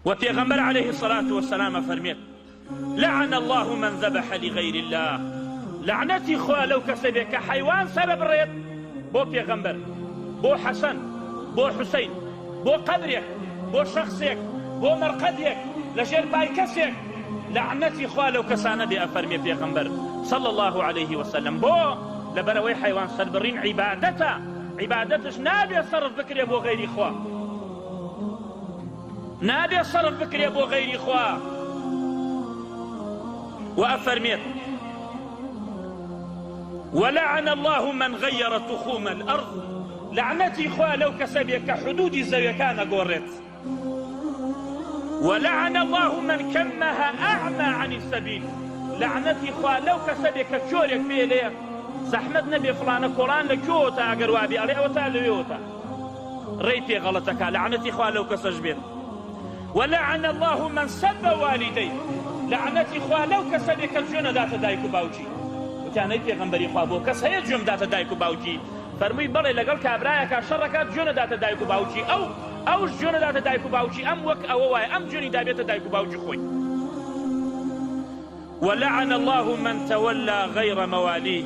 وبيغمبر عليه الصلاة والسلام فرميت لعن الله من ذبح لغير الله لعنتي خوا لو كسبك حيوان سبب ريت بو بيغمبر بو حسن بو حسين بو قبرك بو شخصك بو مرقدك لجير باي كسك لعنتي خوا لو كسانه بي أفرمي بيغمبر صلى الله عليه وسلم بو لبروي حيوان سربرين عبادتش نابي صرف بكري بو غير خوا نابي صرف بكري بو غير خوا وأفرميت ولعن الله من غير تخوم الأرض لعنتي خوا لو كسبك حدود زي كان قورت ولعن الله من كمها أعمى عن السبيل لعنتي خوا لو كسبك كورك في ليه زحمت نبي فلان قرآن لكوتا أقر وابي عليه أوتا ليوتا ريتي غلطك لعنتي خوا لو كسجبت ولعن الله من سب والديه لعنتي خوا لو كسبك الجنة دات دايكو باوجي وتعني پیغمبری خوا بو کس هەیە جوێم داتە دایک و باوکی فەرمووی بەڵێ لەگەڵ کابرایەکە شەڕەکات جوێنە داتە دایک و باوکی ئەوش جوێنە داتە دایک و باوکی ئەم وەک ئەوە وایە ئەم جوێنی دابێتە دایک و باوکی خۆی ولعن الله من تولى غير مواليه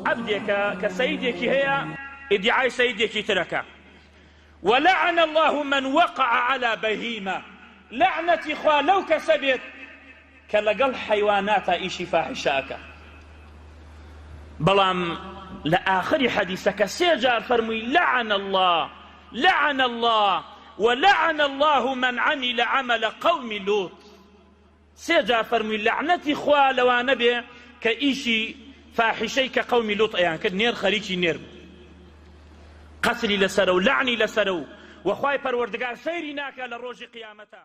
عبدێکە کە سەیدێکی هەیە ئیدعای سەیدێکی ترەکە ولعن الله من وقع على بهيمة لعنتي خوا لو كسبت كلقل حيوانات إيشي فاحشاك بلام لآخر حديثك سيجار فرمي لعن الله ولعن الله من عمل عمل قوم لوط سيجار فرمي لعنتي خوا لو نبي كإيشي فاحشي كقوم لوط يعني كنير خريجي نير قتلي لسرو لعني لسرو وخواي پروردگار سيري ناكا لروج قيامتا